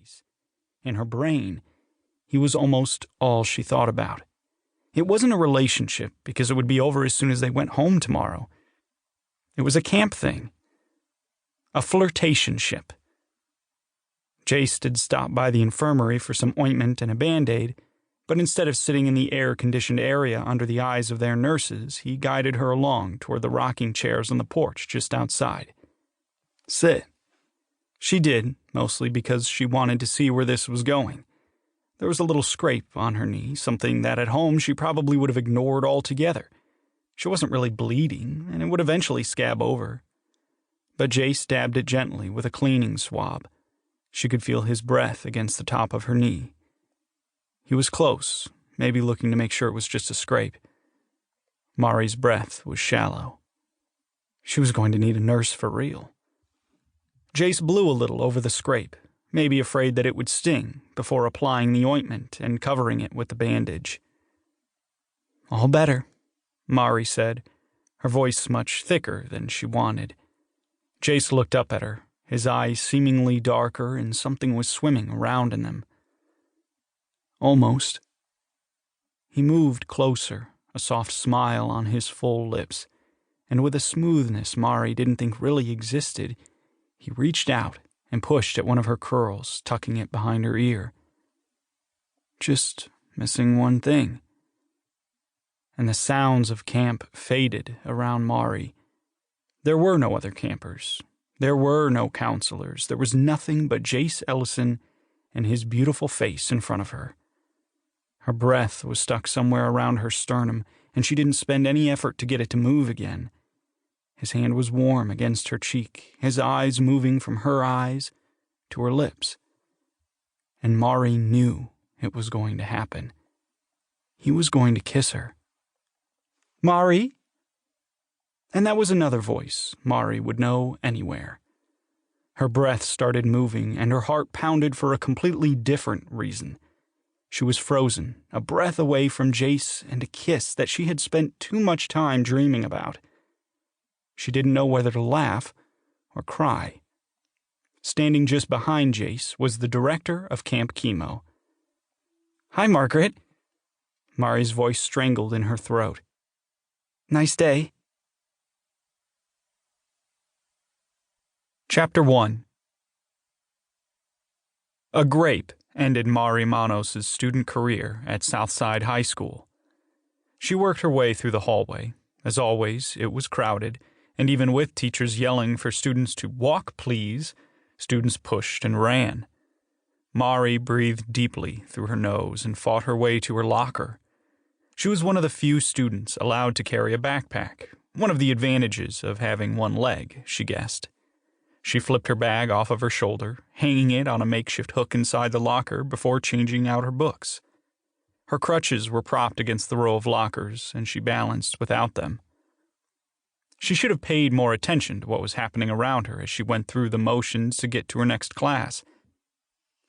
Jase. In her brain, he was almost all she thought about. It wasn't a relationship, because it would be over as soon as they went home tomorrow. It was a camp thing. A flirtationship. Jase did stop by the infirmary for some ointment and a Band-Aid, but instead of sitting in the air-conditioned area under the eyes of their nurses, he guided her along toward the rocking chairs on the porch just outside. Sit. She did, mostly because she wanted to see where this was going. There was a little scrape on her knee, something that at home she probably would have ignored altogether. She wasn't really bleeding, and it would eventually scab over. But Jase dabbed it gently with a cleaning swab. She could feel his breath against the top of her knee. He was close, maybe looking to make sure it was just a scrape. Mari's breath was shallow. She was going to need a nurse for real. Jase blew a little over the scrape, maybe afraid that it would sting, before applying the ointment and covering it with the bandage. "All better," Mari said, her voice much thicker than she wanted. Jase looked up at her, his eyes seemingly darker, and something was swimming around in them. "Almost." He moved closer, a soft smile on his full lips, and with a smoothness Mari didn't think really existed, he reached out and pushed at one of her curls, tucking it behind her ear. "Just missing one thing." And the sounds of camp faded around Mari. There were no other campers. There were no counselors. There was nothing but Jase Ellison and his beautiful face in front of her. Her breath was stuck somewhere around her sternum, and she didn't spend any effort to get it to move again. His hand was warm against her cheek, his eyes moving from her eyes to her lips. And Mari knew it was going to happen. He was going to kiss her. "Mari?" And that was another voice Mari would know anywhere. Her breath started moving, and her heart pounded for a completely different reason. She was frozen, a breath away from Jase and a kiss that she had spent too much time dreaming about. She didn't know whether to laugh or cry. Standing just behind Jase was the director of Camp Chemo. "Hi, Margaret." Mari's voice strangled in her throat. "Nice day." Chapter 1. A grape ended Mari Manos' student career at Southside High School. She worked her way through the hallway. As always, it was crowded, and even with teachers yelling for students to walk, please, students pushed and ran. Mari breathed deeply through her nose and fought her way to her locker. She was one of the few students allowed to carry a backpack, one of the advantages of having one leg, she guessed. She flipped her bag off of her shoulder, hanging it on a makeshift hook inside the locker before changing out her books. Her crutches were propped against the row of lockers, and she balanced without them. She should have paid more attention to what was happening around her as she went through the motions to get to her next class.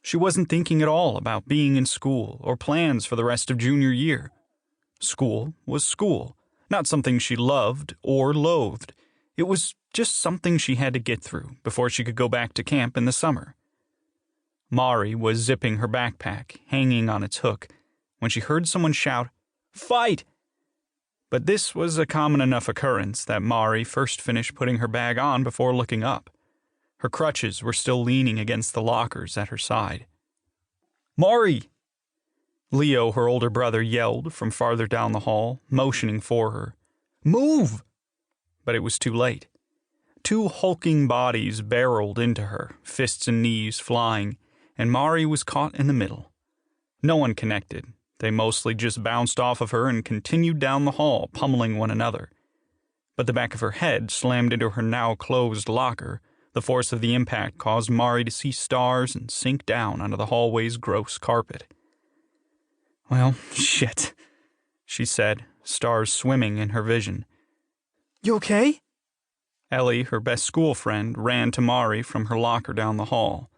She wasn't thinking at all about being in school or plans for the rest of junior year. School was school, not something she loved or loathed. It was just something she had to get through before she could go back to camp in the summer. Mari was zipping her backpack, hanging on its hook, when she heard someone shout, "Fight!" But this was a common enough occurrence that Mari first finished putting her bag on before looking up. Her crutches were still leaning against the lockers at her side. "Mari!" Leo, her older brother, yelled from farther down the hall, motioning for her. "Move!" But it was too late. Two hulking bodies barreled into her, fists and knees flying, and Mari was caught in the middle. No one connected. They mostly just bounced off of her and continued down the hall, pummeling one another. But the back of her head slammed into her now closed locker. The force of the impact caused Mari to see stars and sink down onto the hallway's gross carpet. "Well, shit," she said, stars swimming in her vision. "You okay?" Ellie, her best school friend, ran to Mari from her locker down the hall.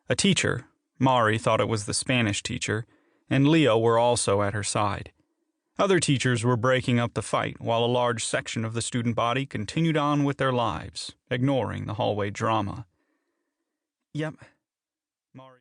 A teacher, Mari thought it was the Spanish teacher, and Leo were also at her side. Other teachers were breaking up the fight while a large section of the student body continued on with their lives, ignoring the hallway drama. "Yep." Mari